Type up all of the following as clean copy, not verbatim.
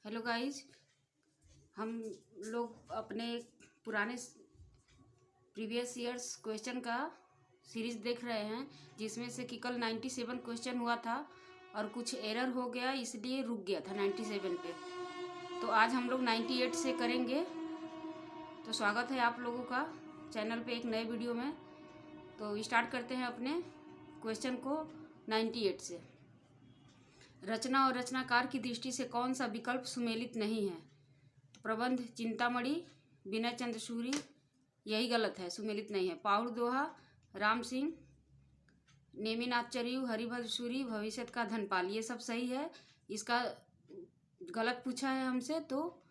Hello guys, हम लोग अपने पुराने प्रीवियस ईयर्स क्वेश्चन का सीरीज देख रहे हैं, जिसमें से कि कल 97 क्वेश्चन हुआ था और कुछ एरर हो गया, इसलिए रुक गया था 97 पे। तो आज हम लोग 98 से करेंगे। तो स्वागत है आप लोगों का चैनल पे एक नए वीडियो में। तो स्टार्ट करते हैं अपने क्वेश्चन को 98 से। रचना और रचनाकार की दृष्टि से कौन सा विकल्प सुमेलित नहीं है? प्रबंध चिंतामणि, विनय चंद्र सूरी, यही गलत है, सुमेलित नहीं है। पाहुड़ दोहा, राम सिंह, नेमिनाथ चरियू, हरिभद्र सूरी, भविष्य का धनपाल, ये सब सही है। इसका गलत पूछा है हमसे, तो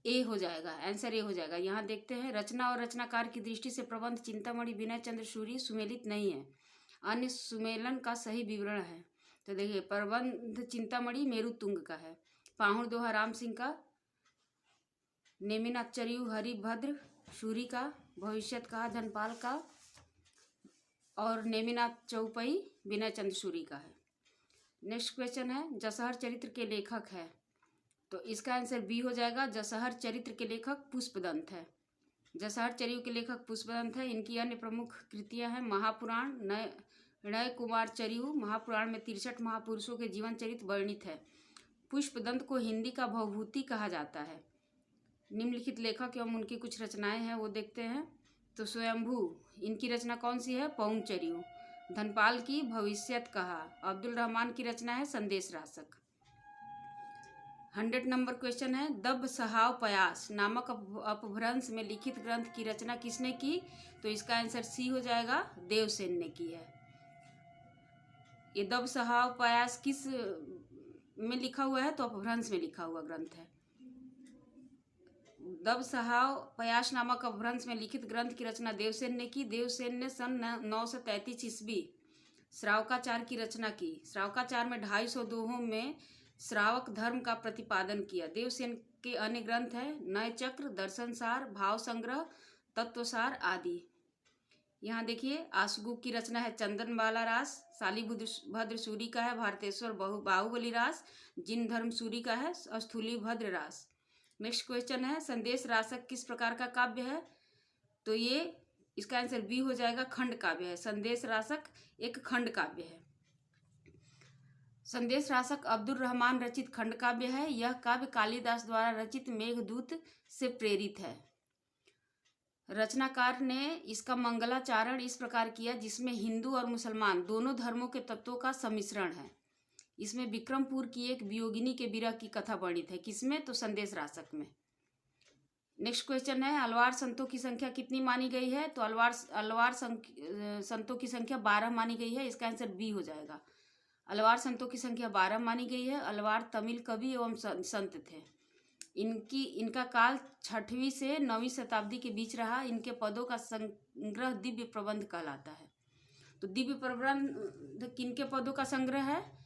ए हो जाएगा, आंसर ए हो जाएगा। यहाँ देखते हैं, रचना और रचनाकार की दृष्टि से प्रबंध चिंतामणि, विनय चंद्र सूरी सुमेलित नहीं है। अन्य सुमेलन का सही विवरण है। तो देखिए, प्रबंध चिंतामणि मेरु तुंग का है, पाहुड़ दोहा राम सिंह का, नेमिनाथ चरियू हरिभद्र सूरी का, भविष्य का धनपाल का, और नेमिनाथ चौपई विनय चंद्र सूरी का है। नेक्स्ट क्वेश्चन है, जसहर चरित्र के लेखक है, तो इसका आंसर बी हो जाएगा। जसहर चरित्र के लेखक पुष्पदंत है। जसहर चरियू के लेखक पुष्पदंत है। इनकी अन्य प्रमुख कृतियां हैं महापुराण, नय कुमार चरियू। महापुराण में 63 महापुरुषों के जीवन चरित्र वर्णित है। पुष्पदंत को हिंदी का भवभूति कहा जाता है। निम्नलिखित लेखक एवं उनकी कुछ रचनाएं हैं, वो देखते हैं। तो स्वयंभू, इनकी रचना कौन सी है? पौंग चरियू। धनपाल की भविष्यत कहा। अब्दुल रहमान की रचना है संदेश रासक। 100 नंबर क्वेश्चन है, दब सहाव पयास नामक अपभ्रंश में लिखित ग्रंथ की रचना किसने की? तो इसका आंसर सी हो जाएगा, देवसेन ने की है। ये दब सहाव पयास किस में लिखा हुआ है? तो अपभ्रंश में लिखा हुआ ग्रंथ है। दब सहाव पयास नामक अपभ्रंश में लिखित ग्रंथ की रचना देवसेन ने की। देवसेन ने सन 933 ईस्वी श्रावकाचार की रचना की। श्रावकाचार में 250 दोहों में श्रावक धर्म का प्रतिपादन किया। देवसेन के अन्य ग्रंथ है नय चक्र, दर्शनसार, भाव संग्रह, तत्वसार आदि। यहाँ देखिए, आशुगुप्त की रचना है चंदनबाला रास। शालिभद्र सूरी का है भारतेश्वर बाहुबली रास। जिन धर्म सूरी का है स्थूलीभद्र रास। नेक्स्ट क्वेश्चन है, संदेश रासक किस प्रकार का काव्य है? तो ये इसका आंसर बी हो जाएगा, खंड काव्य है। संदेश रासक एक खंड काव्य है। संदेश रासक अब्दुल रहमान रचित खंड काव्य है। यह काव्य कालिदास द्वारा रचित मेघदूत से प्रेरित है। रचनाकार ने इसका मंगलाचारण इस प्रकार किया जिसमें हिंदू और मुसलमान दोनों धर्मों के तत्वों का सम्मिश्रण है। इसमें विक्रमपुर की एक वियोगिनी के विरह की कथा वर्णित है। किसमें? तो संदेश रासक में। नेक्स्ट क्वेश्चन है, अलवार संतों की संख्या कितनी मानी गई है? तो अलवार संतों की संख्या 12 मानी गई है। इसका आंसर बी हो जाएगा। अलवार संतों की संख्या 12 मानी गई है। अलवार तमिल कवि एवं संत थे। इनका काल 6वीं से 9वीं शताब्दी के बीच रहा। इनके पदों का संग्रह दिव्य प्रबंध कहलाता है। तो दिव्य प्रबंध किनके पदों का संग्रह है?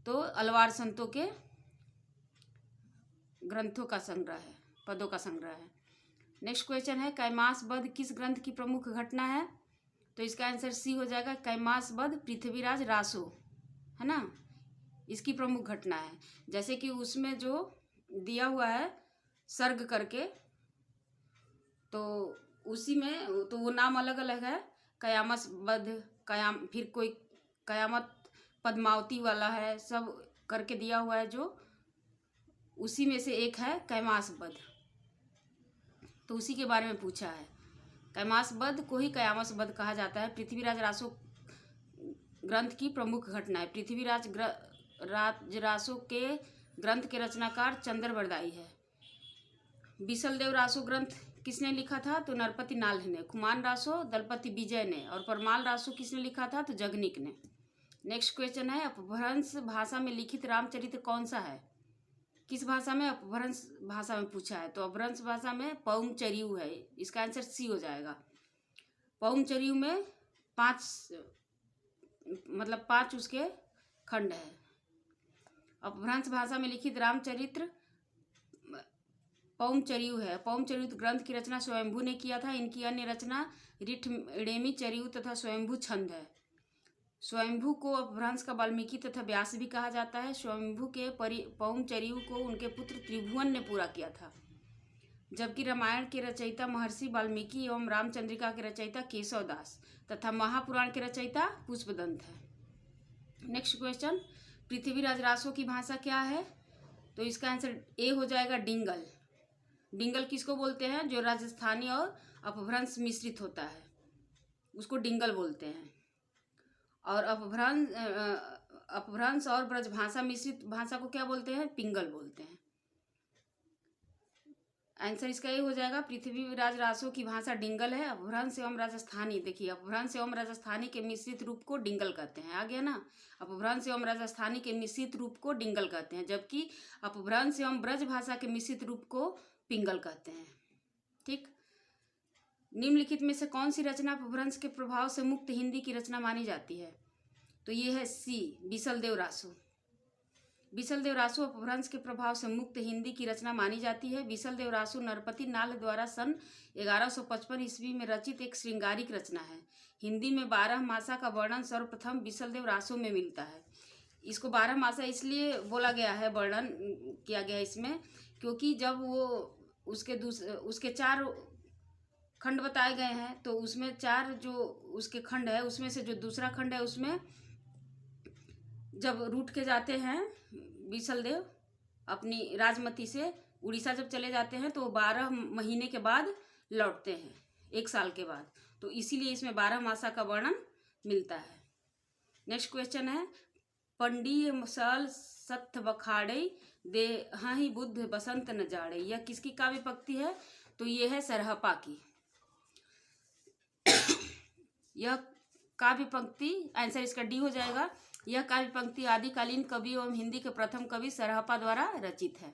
तो अलवार संतों के ग्रंथों का संग्रह है, पदों का संग्रह है। नेक्स्ट क्वेश्चन है, कैमास वध किस ग्रंथ की प्रमुख घटना है? तो इसका आंसर सी हो जाएगा, कैमास वध पृथ्वीराज रासो, है ना, इसकी प्रमुख घटना है। जैसे कि उसमें जो दिया हुआ है सर्ग करके, तो उसी में तो वो नाम अलग अलग है। कयामत वध, फिर कोई कयामत पद्मावती वाला है, सब करके दिया हुआ है, जो उसी में से एक है कैमास वध। तो उसी के बारे में पूछा है। कैमास वध को ही कयामत वध कहा जाता है। पृथ्वीराज रासो ग्रंथ की प्रमुख घटना है। पृथ्वीराज रासो के ग्रंथ के रचनाकार चंद्रवरदाई है। बिसलदेव रासो ग्रंथ किसने लिखा था? तो नरपति नाल्ह ने। खुमान रासो दलपति विजय ने। और परमाल रासो किसने लिखा था? तो जगनिक ने। नेक्स्ट क्वेश्चन है, अपभ्रंश भाषा में लिखित रामचरित्र कौन सा है? किस भाषा में? अपभ्रंश भाषा में पूछा है। तो अपभ्रंश भाषा में पौंग चरियू है। इसका आंसर सी हो जाएगा। पौंग चरियू में 5 उसके खंड है। अपभ्रंश भाषा में लिखित रामचरित्र पौंग चरियू है। पौंग चरियू ग्रंथ की रचना स्वयंभू ने किया था। इनकी अन्य रचना रिठमेणी चरियू तथा स्वयंभू छंद है। स्वयंभू को अपभ्रंश का वाल्मीकि तथा व्यास भी कहा जाता है। स्वयंभू के पौमचरियु को उनके पुत्र त्रिभुवन ने पूरा किया था, जबकि रामायण के रचयिता महर्षि वाल्मीकि एवं रामचंद्रिका के रचयिता केशवदास तथा महापुराण के रचयिता पुष्पदंत है। नेक्स्ट क्वेश्चन, पृथ्वीराज रासो की भाषा क्या है? तो इसका आंसर ए हो जाएगा डिंगल। डिंगल किसको बोलते हैं? जो राजस्थानी और अपभ्रंश मिश्रित होता है उसको डिंगल बोलते हैं। और अपभ्रंश और ब्रजभाषा मिश्रित भाषा को क्या बोलते हैं? पिंगल बोलते हैं। आंसर इसका ये हो जाएगा, पृथ्वीराज रासो की भाषा डिंगल है। अपभ्रंश एवं राजस्थानी, देखिए अपभ्रंश एवं राजस्थानी के मिश्रित रूप को डिंगल कहते हैं। आ गया ना, अपभ्रंश एवं राजस्थानी के मिश्रित रूप को डिंगल कहते हैं, जबकि अपभ्रंश एवं ब्रज भाषा के मिश्रित रूप को पिंगल कहते हैं। ठीक, निम्नलिखित में से कौन सी रचना अपभ्रंश के प्रभाव से मुक्त हिंदी की रचना मानी जाती है? तो ये है सी, बीसलदेव रासो। बीसलदेव रासो अपभ्रंश के प्रभाव से मुक्त हिंदी की रचना मानी जाती है। बीसलदेव रासो नरपति नाल द्वारा सन 1155 ईस्वी में रचित एक श्रृंगारिक रचना है। हिंदी में 12 मासा का वर्णन सर्वप्रथम बीसलदेव रासो में मिलता है। इसको 12 मासा इसलिए बोला गया है, वर्णन किया गया इसमें, क्योंकि जब वो उसके 4 खंड बताए गए हैं, तो उसमें 4 जो उसके खंड है उसमें से जो दूसरा खंड है उसमें जब रूठ के जाते हैं बीसलदेव अपनी राजमती से उड़ीसा जब चले जाते हैं तो 12 महीने के बाद लौटते हैं, 1 साल के बाद, तो इसीलिए इसमें 12 मासा का वर्णन मिलता है। नेक्स्ट क्वेश्चन है, पंडीय मसल सत्य बखाड़े दे हाही बुद्ध बसंत न जाड़े, यह किसकी काव्य पंक्ति है? तो ये है सरहपा की। यह काव्य पंक्ति, आंसर इसका डी हो जाएगा। यह काव्य पंक्ति आदिकालीन कवि एवं हिंदी के प्रथम कवि सरहपा द्वारा रचित है।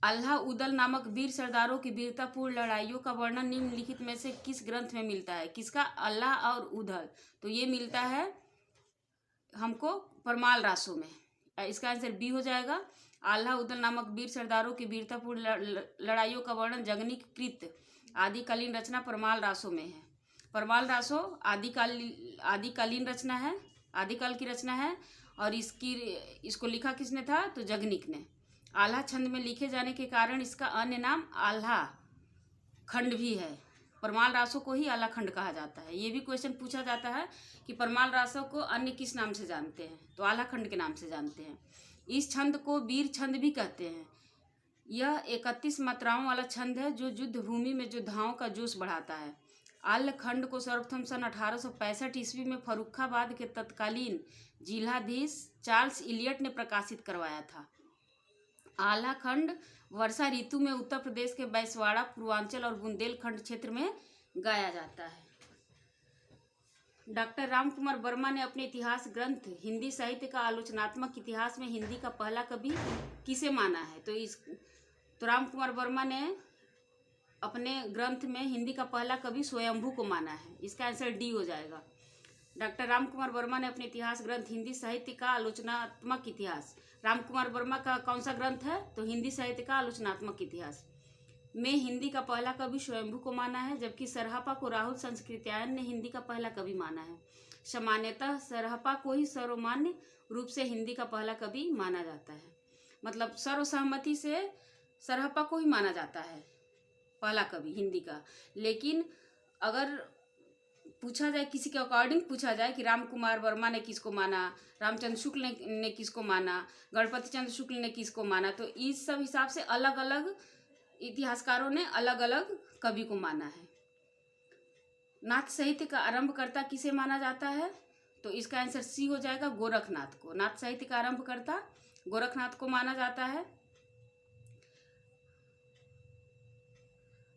अल्लाह उदल नामक वीर सरदारों की वीरतापूर्ण लड़ाइयों का वर्णन निम्नलिखित में से किस ग्रंथ में मिलता है? किसका? अल्लाह और उदल, तो ये मिलता है हमको परमाल रासो में। इसका आंसर बी हो जाएगा। अल्लाह उदल नामक वीर सरदारों की वीरतापूर्ण लड़ाइयों का वर्णन जगनिक कृत आदिकालीन रचना परमाल रासो में है। परमाल रासो आदिकालीन रचना है, आदिकाल की रचना है, और इसको लिखा किसने था? तो जगनिक ने। आल्हा छंद में लिखे जाने के कारण इसका अन्य नाम आल्हा खंड भी है। परमाल रासो को ही आल्हा खंड कहा जाता है। ये भी क्वेश्चन पूछा जाता है कि परमाल रासो को अन्य किस नाम से जानते हैं? तो आल्हा खंड के नाम से जानते हैं। इस छंद को वीर छंद भी कहते हैं। यह 31 मात्राओं वाला छंद है जो युद्ध भूमि में योद्धाओं का जोश बढ़ाता है। आल्हा खंड को सर्वप्रथम सन 1865 ईस्वी में फर्रुखाबाद के तत्कालीन जिलाधीश चार्ल्स इलियट ने प्रकाशित करवाया था। आल्हा खंड वर्षा ऋतु में उत्तर प्रदेश के बैसवाड़ा, पूर्वांचल और बुंदेलखंड क्षेत्र में गाया जाता है। डॉक्टर रामकुमार वर्मा ने अपने इतिहास ग्रंथ हिंदी साहित्य का आलोचनात्मक इतिहास में हिंदी का पहला कवि किसे माना है? तो रामकुमार वर्मा ने अपने ग्रंथ में हिंदी का पहला कवि स्वयंभू को माना है। इसका आंसर डी हो जाएगा। डॉक्टर रामकुमार वर्मा ने अपने इतिहास ग्रंथ हिंदी साहित्य का आलोचनात्मक इतिहास, रामकुमार वर्मा का कौन सा ग्रंथ है? तो हिंदी साहित्य का आलोचनात्मक इतिहास में हिंदी का पहला कवि स्वयंभू को माना है, जबकि सरहपा को राहुल संस्कृत्यायन ने हिंदी का पहला कवि माना है। सामान्यतः सरहपा को ही सर्वमान्य रूप से हिंदी का पहला कवि माना जाता है, मतलब सर्वसहमति से सरहपा को ही माना जाता है पहला कवि हिंदी का। लेकिन अगर पूछा जाए, किसी के अकॉर्डिंग पूछा जाए कि रामकुमार वर्मा ने किसको माना, रामचंद्र शुक्ल ने किसको माना, गणपति चंद्र शुक्ल ने किसको माना, तो इस सब हिसाब से अलग अलग इतिहासकारों ने अलग अलग कवि को माना है। नाथ साहित्य का आरंभकर्ता किसे माना जाता है? तो इसका आंसर सी हो जाएगा, गोरखनाथ को। नाथ साहित्य का आरंभकर्ता गोरखनाथ को माना जाता है।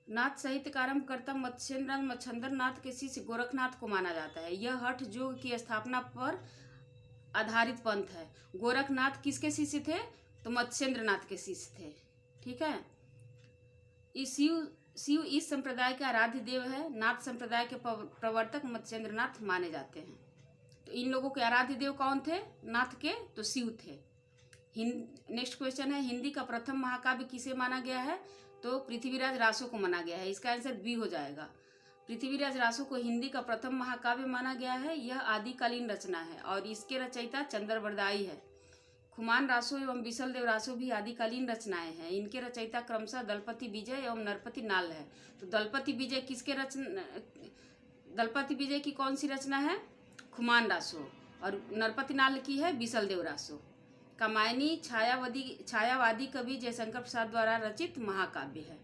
नाथ साहित्य का आरंभकर्ता मत्स्येंद्र नाथ के शिष्य गोरखनाथ को माना जाता है। यह हठ योग की स्थापना पर आधारित पंथ है। गोरखनाथ किसके शिष्य थे? तो मत्स्येंद्र नाथ के शिष्य थे। ठीक है। शिव इस संप्रदाय के आराध्य देव है। नाथ संप्रदाय के प्रवर्तक मत्स्येंद्र नाथ माने जाते हैं। तो इन लोगों के आराध्य देव कौन थे? नाथ के, तो शिव थे। नेक्स्ट क्वेश्चन है, हिंदी का प्रथम महाकाव्य किसे माना गया है? तो पृथ्वीराज रासो को माना गया है। इसका आंसर बी हो जाएगा। पृथ्वीराज रासो को हिंदी का प्रथम महाकाव्य माना गया है। यह आदिकालीन रचना है और इसके रचयिता चंद्रबरदाई है। खुमान रासो एवं बिसलदेव रासो भी आदिकालीन रचनाएं हैं। इनके रचयिता क्रमशः दलपति विजय एवं नरपति नाल है। तो दलपति विजय की कौन सी रचना है? खुमान रासो। और नरपति नाल की है बिसलदेव रासो। कामायनी छायावादी कवि जयशंकर प्रसाद द्वारा रचित महाकाव्य है।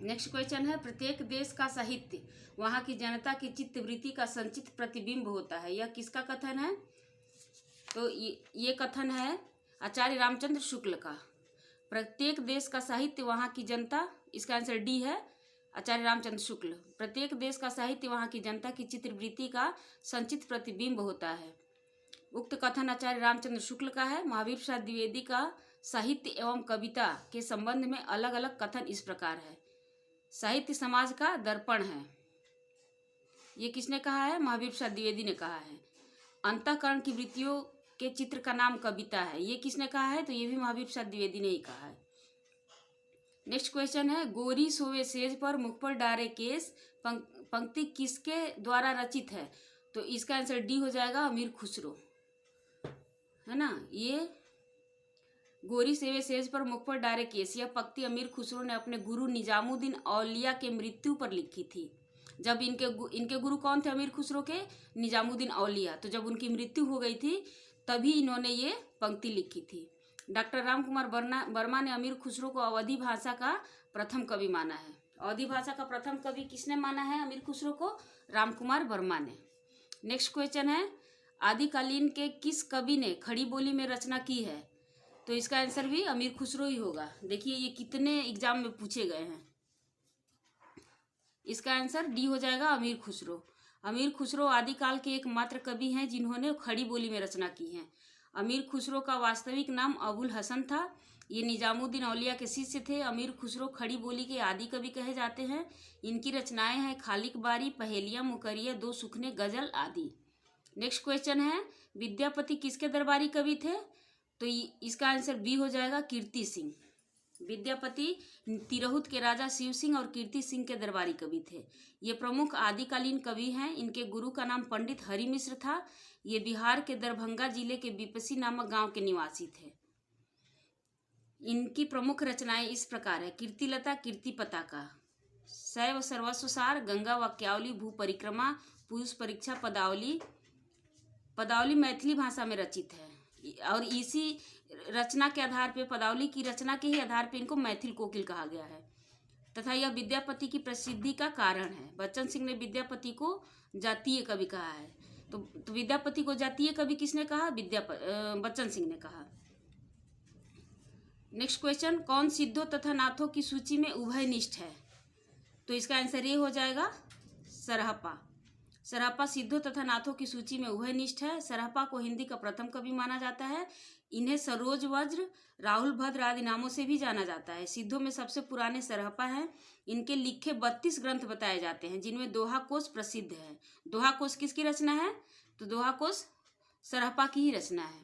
नेक्स्ट क्वेश्चन है, प्रत्येक देश का साहित्य वहाँ की जनता की चित्तवृत्ति का संचित प्रतिबिंब होता है। यह किसका कथन है? तो ये कथन है आचार्य रामचंद्र शुक्ल का। प्रत्येक देश का साहित्य वहाँ की जनता, इसका आंसर डी है, आचार्य रामचंद्र शुक्ल। प्रत्येक देश का साहित्य वहाँ की जनता की चित्रवृत्ति का संचित प्रतिबिंब होता है। उक्त कथन आचार्य रामचंद्र शुक्ल का है। महावीर प्रसाद द्विवेदी का साहित्य एवं कविता के संबंध में अलग अलग कथन इस प्रकार है। साहित्य समाज का दर्पण है, ये किसने कहा है? महावीर प्रसाद द्विवेदी ने कहा है। अंतःकरण की वृत्तियों के चित्र का नाम कविता है, ये किसने कहा है? तो ये भी महावीर प्रसाद द्विवेदी ने ही कहा है। नेक्स्ट क्वेश्चन है, गोरी सोवे सेज पर मुख पर डारे केस पंक्ति किसके द्वारा रचित है? तो इसका आंसर डी हो जाएगा, अमीर खुसरो, है ना। ये गोरी सेवे सेज पर मुख पर डारे केस, यह पंक्ति अमीर खुसरो ने अपने गुरु निजामुद्दीन औलिया के मृत्यु पर लिखी थी। जब इनके गुरु कौन थे? अमीर खुसरो के निजामुद्दीन औलिया। तो जब उनकी मृत्यु हो गई थी तभी इन्होंने ये पंक्ति लिखी थी। डॉक्टर रामकुमार वर्मा ने अमीर खुसरो को अवधी भाषा का प्रथम कवि माना है। अवधी भाषा का प्रथम कवि किसने माना है अमीर खुसरो को? रामकुमार वर्मा ने। नेक्स्ट क्वेश्चन है, आदिकालीन के किस कवि ने खड़ी बोली में रचना की है? तो इसका आंसर भी अमीर खुसरो ही होगा। देखिए ये कितने एग्जाम में पूछे गए हैं। इसका आंसर डी हो जाएगा, अमीर खुसरो। अमीर खुसरो आदिकाल के एकमात्र कवि हैं जिन्होंने खड़ी बोली में रचना की है। अमीर खुसरो का वास्तविक नाम अबुल हसन था। ये निजामुद्दीन औलिया के शिष्य थे। अमीर खुसरो खड़ी बोली के आदि कवि कहे जाते हैं। इनकी रचनाएं हैं खालिक बारी, पहेलियां, मुकरिया, दो सुखने, गजल आदि। नेक्स्ट क्वेश्चन है, विद्यापति किसके दरबारी कवि थे? तो इसका आंसर बी हो जाएगा, कीर्ति सिंह। विद्यापति तिरहुत के राजा शिव सिंह और कीर्ति सिंह के दरबारी कवि थे। ये प्रमुख आदिकालीन कवि हैं। इनके गुरु का नाम पंडित हरि मिश्र था। ये बिहार के दरभंगा जिले के विपसी नामक गांव के निवासी थे। इनकी प्रमुख रचनाएं इस प्रकार है, कीर्तिलता, कीर्ति पताका, शैव सर्वस्व सार, गंगा वाक्यावली, भू परिक्रमा, पुरुष परीक्षा, पदावली। पदावली मैथिली भाषा में रचित है और इसी रचना के आधार पे, पदावली की रचना के ही आधार पे इनको मैथिल कोकिल कहा गया है तथा यह विद्यापति की प्रसिद्धि का कारण है। बच्चन सिंह ने विद्यापति को जातीय कवि कहा है। तो विद्यापति को जातीय कवि किसने कहा? बच्चन सिंह ने कहा। नेक्स्ट क्वेश्चन, कौन सिद्धों तथा नाथों की सूची में उभयनिष्ठ है? तो इसका आंसर ये हो जाएगा, सरहप्पा। सरहप्पा सिद्धों तथा नाथों की सूची में उभयनिष्ठ है। सरहप्पा को हिंदी का प्रथम कवि माना जाता है। इन्हें सरोज वज्र, राहुल भद्र आदि नामों से भी जाना जाता है। सिद्धों में सबसे पुराने सरहप्पा हैं। इनके लिखे 32 ग्रंथ बताए जाते हैं जिनमें दोहा कोश प्रसिद्ध है। दोहा कोश किसकी रचना है? तो दोहा कोश सरहप्पा की ही रचना है।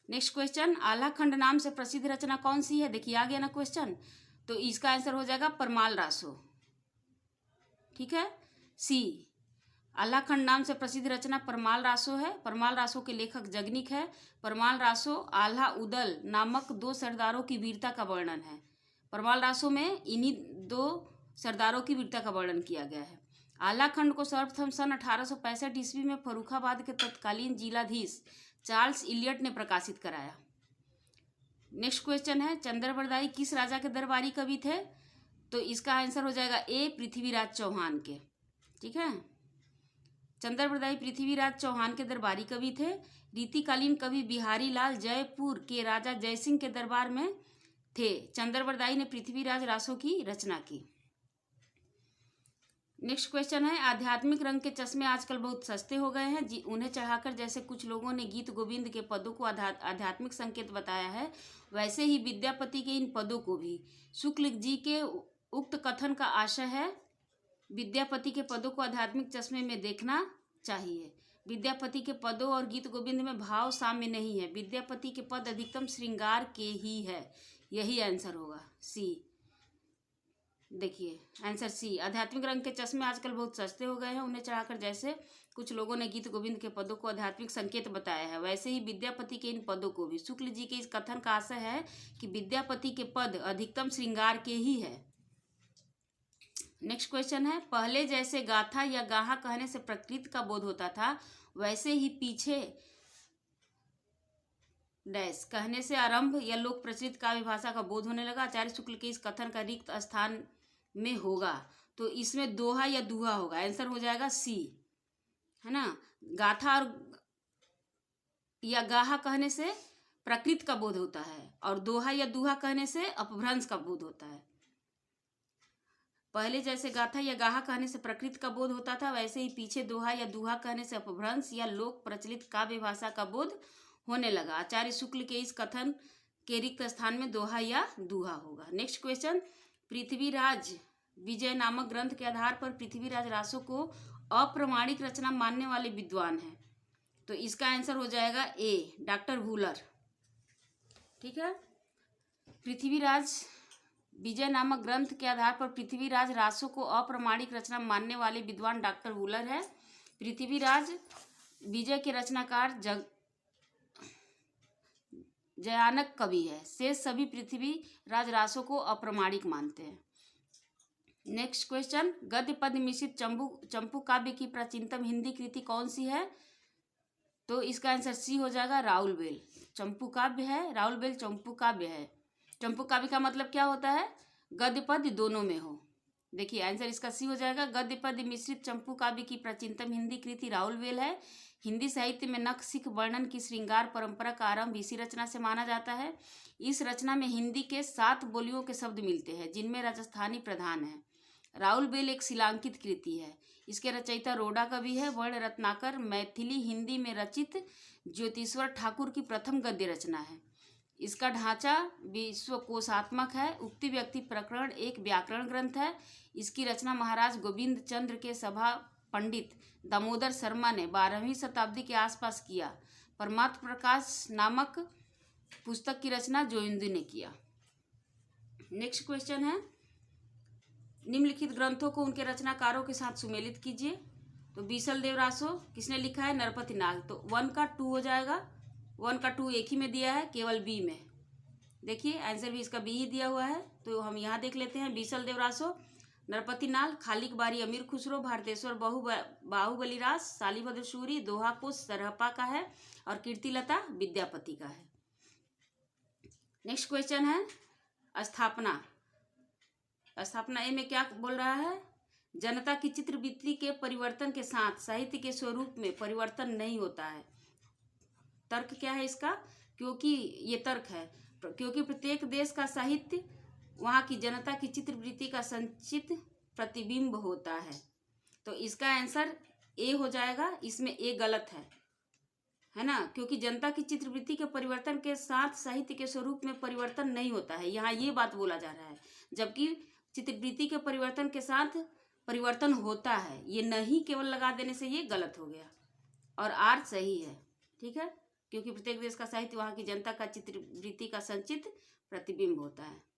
नेक्स्ट क्वेश्चन, आल्हाखंड नाम से प्रसिद्ध रचना कौन सी है? देखिए आ गया ना क्वेश्चन। तो इसका आंसर हो जाएगा परमाल रासो। ठीक है, सी। आल्हाखंड नाम से प्रसिद्ध रचना परमाल रासो है। परमाल रासो के लेखक जगनिक है। परमाल रासो आल्हा उदल नामक 2 सरदारों की वीरता का वर्णन है। परमाल रासो में इन्हीं 2 सरदारों की वीरता का वर्णन किया गया है। आल्हाखंड को सर्वप्रथम सन 1865 ईस्वी में फर्रुखाबाद के तत्कालीन जिलाधीश चार्ल्स इलियट ने प्रकाशित कराया। नेक्स्ट क्वेश्चन है, चंद्रबरदाई किस राजा के दरबारी कवि थे? तो इसका आंसर हो जाएगा ए, पृथ्वीराज चौहान के। ठीक है, चंद्रबरदाई पृथ्वीराज चौहान के दरबारी कवि थे। रीतिकालीन कवि बिहारी लाल जयपुर के राजा जयसिंह के दरबार में थे। चंद्रबरदाई ने पृथ्वीराज रासो की रचना की। नेक्स्ट क्वेश्चन है, आध्यात्मिक रंग के चश्मे आजकल बहुत सस्ते हो गए हैं। उन्हें चढ़ाकर जैसे कुछ लोगों ने गीत गोविंद के पदों को आध्यात्मिक संकेत बताया है, वैसे ही विद्यापति के इन पदों को भी। शुक्ल जी के उक्त कथन का आशय है, विद्यापति के पदों को आध्यात्मिक चश्मे में देखना चाहिए। विद्यापति के पदों और गीत गोविंद में भाव साम्य नहीं है। विद्यापति के पद अधिकतम श्रृंगार के ही है। यही आंसर होगा, सी। देखिए आंसर सी, आध्यात्मिक रंग के चश्मे आजकल बहुत सस्ते हो गए हैं, उन्हें चढ़ाकर जैसे कुछ लोगों ने गीत गोविंद के पदों को आध्यात्मिक संकेत बताया है, वैसे ही विद्यापति के इन पदों को भी। शुक्ल जी के इस कथन का आशय है कि विद्यापति के पद अधिकतम श्रृंगार के ही है। नेक्स्ट क्वेश्चन है, पहले जैसे गाथा या गाहा कहने से प्रकृति का बोध होता था, वैसे ही पीछे डैश कहने से आरंभ या लोक प्रचलित काव्य भाषा का बोध होने लगा। आचार्य शुक्ल के इस कथन का रिक्त स्थान में होगा, तो इसमें दोहा या दुहा होगा। आंसर हो जाएगा सी, है ना। गाथा और या गाहा कहने से प्रकृति का बोध होता है, और दोहा या दुहा कहने से अपभ्रंश का बोध होता है। पहले जैसे गाथा या गाहा कहने से प्रकृति का बोध होता था, वैसे ही पीछे दोहा या दुहा कहने से अपभ्रंश या लोक प्रचलित काव्य भाषा का बोध होने लगा। आचार्य शुक्ल के इस कथन के रिक्त स्थान में दोहा या दुहा होगा। नेक्स्ट क्वेश्चन, पृथ्वीराज विजय नामक ग्रंथ के आधार पर पृथ्वीराज रासो को अप्रमाणिक रचना मानने वाले विद्वान हैं, तो इसका आंसर हो जाएगा ए, डॉक्टर वूलर। ठीक है, पृथ्वीराज विजय नामक ग्रंथ के आधार पर पृथ्वीराज रासो को अप्रमाणिक रचना मानने वाले विद्वान डॉक्टर वूलर है। पृथ्वीराज विजय के रचनाकार जयानक कवि है, शेष सभी पृथ्वीराज रासो को अप्रमाणिक मानते हैं। नेक्स्ट क्वेश्चन, गद्य पद मिश्रित चंपू काव्य की प्राचीनतम हिंदी कृति कौन सी है, तो इसका आंसर सी हो जाएगा, राउल बेल। चंपू काव्य है, राउल बेल चंपू काव्य है। चंपू काव्य का मतलब क्या होता है, गद्य पद दोनों में हो। देखिए आंसर इसका सी हो जाएगा, गद्य पद मिश्रित चंपू काव्य की प्राचीनतम हिंदी कृति राउल बेल है। हिंदी साहित्य में नख सिख वर्णन की श्रृंगार परंपरा का आरंभ इसी रचना से माना जाता है। इस रचना में हिंदी के 7 बोलियों के शब्द मिलते हैं, जिनमें राजस्थानी प्रधान है। राउल बेल एक शिलांकित कृति है। इसके रचयिता रोडा कवि है। वर्ण रत्नाकर मैथिली हिंदी में रचित ज्योतिश्वर ठाकुर की प्रथम गद्य रचना है। इसका ढांचा विश्वकोशात्मक है। उक्ति व्यक्ति प्रकरण एक व्याकरण ग्रंथ है। इसकी रचना महाराज गोविंद चंद्र के सभा पंडित दामोदर शर्मा ने 12वीं शताब्दी के आसपास किया। परमात्म प्रकाश नामक पुस्तक की रचना जोइंदू ने किया। नेक्स्ट क्वेश्चन है, निम्नलिखित ग्रंथों को उनके रचनाकारों के साथ सुमेलित कीजिए। तो बीसल देव रासो किसने लिखा है, नरपति नाग। तो 1 का 2 हो जाएगा, 1 का 2 एक ही में दिया है, केवल बी में। देखिए आंसर भी इसका बी ही दिया हुआ है, तो हम यहाँ देख लेते हैं। बीसल देव रासो, नरपति नाग, खालिक बारी अमीर खुसरो, भारतेश्वर बाहुबली रास, शालिभद्र सूरी, दोहा कुश सरहपा का है, और कीर्तिलता विद्यापति का है। नेक्स्ट क्वेश्चन है, स्थापना। स्थापना ए में क्या बोल रहा है, जनता की चित्रवृत्ति के परिवर्तन के साथ साहित्य के स्वरूप में परिवर्तन नहीं होता है। तर्क क्या है इसका, क्योंकि ये तर्क है, क्योंकि प्रत्येक देश का साहित्य वहाँ की जनता की चित्रवृत्ति का संचित प्रतिबिंब होता है। तो इसका आंसर ए हो जाएगा। इसमें ए गलत है ना, क्योंकि जनता की चित्रवृत्ति के परिवर्तन के साथ साहित्य के स्वरूप में परिवर्तन नहीं होता है, यहाँ ये बात बोला जा रहा है। जबकि चित्रवृत्ति के परिवर्तन के साथ परिवर्तन होता है, ये नहीं केवल लगा देने से ये गलत हो गया, और आर सही है। ठीक है, क्योंकि प्रत्येक देश का साहित्य वहाँ की जनता का चित्रवृत्ति का संचित प्रतिबिंब होता है।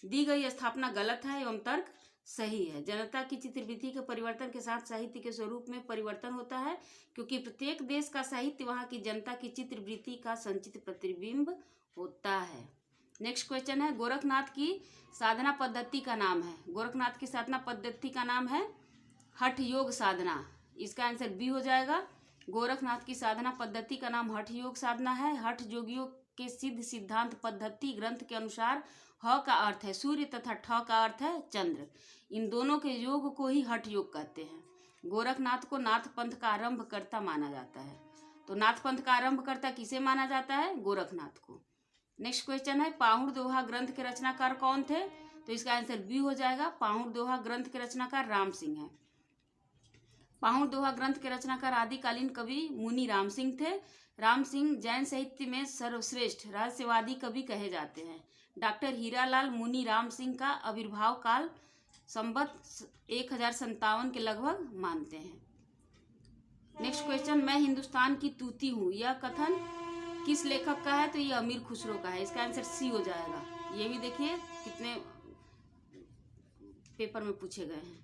दी गई स्थापना गलत है एवं तर्क सही है। जनता की चित्रवृत्ति के परिवर्तन के साथ साहित्य के स्वरूप में परिवर्तन होता है, क्योंकि प्रत्येक देश का साहित्य वहाँ की जनता की चित्रवृत्ति का संचित प्रतिबिंब होता है। नेक्स्ट क्वेश्चन है, गोरखनाथ की साधना पद्धति का नाम है। गोरखनाथ की साधना पद्धति का नाम है हठ योग साधना। इसका आंसर बी हो जाएगा। गोरखनाथ की साधना पद्धति का नाम हठ योग साधना है। हठ योगियों के सिद्ध सिद्धांत पद्धति ग्रंथ के अनुसार ह का अर्थ है सूर्य तथा ठ का अर्थ है चंद्र। इन दोनों के योग को ही हठ योग कहते हैं। गोरखनाथ को नाथ पंथ का आरंभकर्ता माना जाता है। तो नाथ पंथ का आरंभकर्ता किसे माना जाता है, गोरखनाथ को। नेक्स्ट क्वेश्चन है, पाहुड़ दोहा ग्रंथ के रचनाकार कौन थे, तो इसका आंसर बी हो जाएगा। पाहुड़ दोहा ग्रंथ के रचनाकार राम सिंह है। पाहुड़ दोहा ग्रंथ के रचनाकार आदिकालीन कवि मुनि राम सिंह थे। राम सिंह जैन साहित्य में सर्वश्रेष्ठ रहस्यवादी कवि कहे जाते हैं। डॉक्टर हीरालाल मुनि राम सिंह का आविर्भाव काल संवत 1057 के लगभग मानते हैं। नेक्स्ट क्वेश्चन, मैं हिंदुस्तान की तूती हूँ, यह कथन किस लेखक का है, तो ये अमीर खुसरो का है। इसका आंसर सी हो जाएगा। ये भी देखिए कितने पेपर में पूछे गए हैं।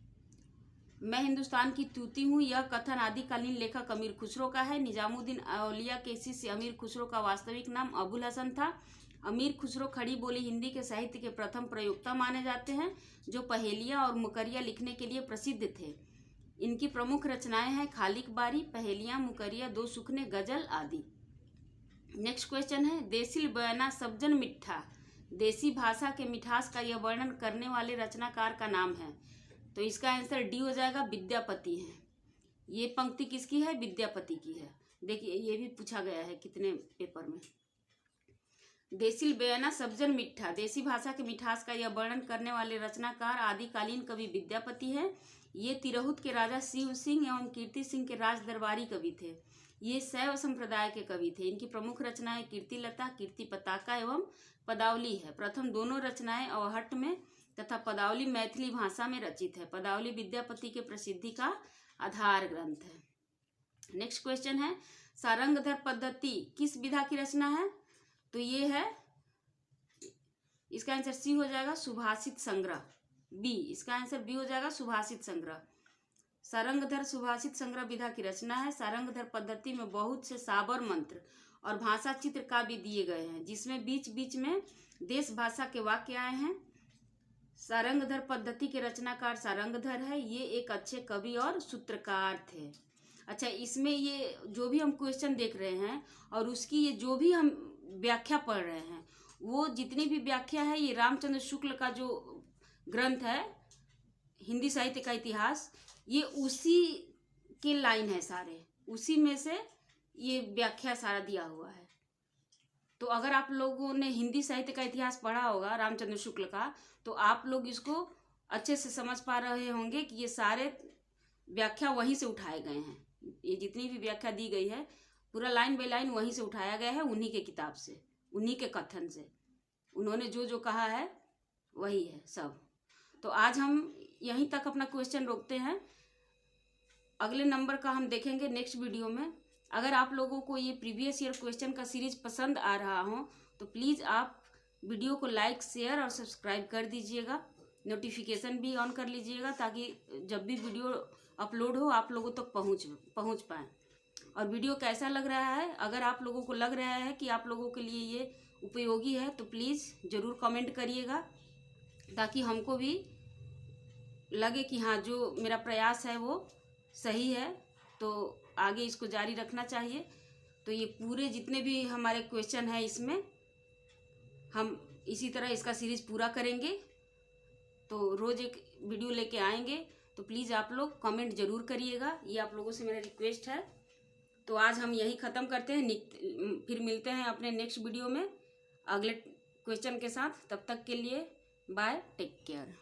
मैं हिंदुस्तान की तूती हूँ, यह कथन आदिकालीन लेखक अमीर खुसरो का है। निजामुद्दीन औलिया के शिष्य अमीर खुसरो का वास्तविक नाम अबुल हसन था। अमीर खुसरो खड़ी बोली हिंदी के साहित्य के प्रथम प्रयोक्ता माने जाते हैं, जो पहेलियाँ और मुकरिया लिखने के लिए प्रसिद्ध थे। इनकी प्रमुख रचनाएं हैं खालिक बारी, पहेलियाँ, मुकरिया, दो सुखने, गजल आदि। नेक्स्ट क्वेश्चन है, देसिल बयाना सब्जन मिठा, देसी भाषा के मिठास का यह वर्णन करने वाले रचनाकार का नाम है। तो इसका आंसर डी हो जाएगा, विद्यापति है। ये पंक्ति किसकी है? विद्यापति की है। देखिए ये भी पूछा गया है कितने पेपर में। देसिल बयाना सब्जन मिठा, देसी भाषा के मिठास का यह वर्णन करने वाले रचनाकार आदिकालीन कवि विद्यापति है। ये तिरहुत के राजा शिव सिंह एवं कीर्ति सिंह के राज दरबारी कवि थे। ये शैव संप्रदाय के कवि थे। इनकी प्रमुख रचनाएं कीर्तिलता, कीर्ति पताका एवं पदावली है। प्रथम दोनों रचनाएं अवहट्ट में तथा पदावली मैथिली भाषा में रचित है। पदावली विद्यापति के प्रसिद्धि का आधार ग्रंथ है। नेक्स्ट क्वेश्चन है, सारंगधर पद्धति किस विधा की रचना है? तो ये है, इसका आंसर सी हो जाएगा, सुभाषित संग्रह। बी, इसका आंसर बी हो जाएगा, सुभाषित संग्रह। सारंगधर सुभाषित संग्रह विधा की रचना है। सारंगधर पद्धति में बहुत से साबर मंत्र और भाषा चित्र काव्य दिए गए हैं, जिसमें बीच बीच में देश भाषा के वाक्य आए हैं। सारंगधर पद्धति के रचनाकार सारंगधर है। ये एक अच्छे कवि और सूत्रकार थे। अच्छा, इसमें ये जो भी हम क्वेश्चन देख रहे हैं और उसकी ये जो भी हम व्याख्या पढ़ रहे हैं, वो जितनी भी व्याख्या है ये रामचंद्र शुक्ल का जो ग्रंथ है हिंदी साहित्य का इतिहास, ये उसी के लाइन है सारे, उसी में से ये व्याख्या सारा दिया हुआ है। तो अगर आप लोगों ने हिंदी साहित्य का इतिहास पढ़ा होगा रामचंद्र शुक्ल का, तो आप लोग इसको अच्छे से समझ पा रहे होंगे कि ये सारे व्याख्या वहीं से उठाए गए हैं। ये जितनी भी व्याख्या दी गई है पूरा लाइन बाय लाइन वहीं से उठाया गया है, उन्हीं के किताब से, उन्हीं के कथन से। उन्होंने जो जो कहा है वही है सब। तो आज हम यहीं तक अपना क्वेश्चन रोकते हैं। अगले नंबर का हम देखेंगे नेक्स्ट वीडियो में। अगर आप लोगों को ये प्रीवियस ईयर क्वेश्चन का सीरीज पसंद आ रहा हो तो प्लीज़ आप वीडियो को लाइक, शेयर और सब्सक्राइब कर दीजिएगा। नोटिफिकेशन भी ऑन कर लीजिएगा ताकि जब भी वीडियो अपलोड हो आप लोगों तक पहुंच पाए। और वीडियो कैसा लग रहा है, अगर आप लोगों को लग रहा है कि आप लोगों के लिए ये उपयोगी है तो प्लीज़ ज़रूर कमेंट करिएगा, ताकि हमको भी लगे कि हाँ जो मेरा प्रयास है वो सही है, तो आगे इसको जारी रखना चाहिए। तो ये पूरे जितने भी हमारे क्वेश्चन हैं इसमें हम इसी तरह इसका सीरीज पूरा करेंगे। तो रोज़ एक वीडियो लेके आएंगे, तो प्लीज़ आप लोग कमेंट ज़रूर करिएगा, ये आप लोगों से मेरा रिक्वेस्ट है। तो आज हम यही ख़त्म करते हैं, फिर मिलते हैं अपने नेक्स्ट वीडियो में अगले क्वेश्चन के साथ। तब तक के लिए बाय, टेक केयर।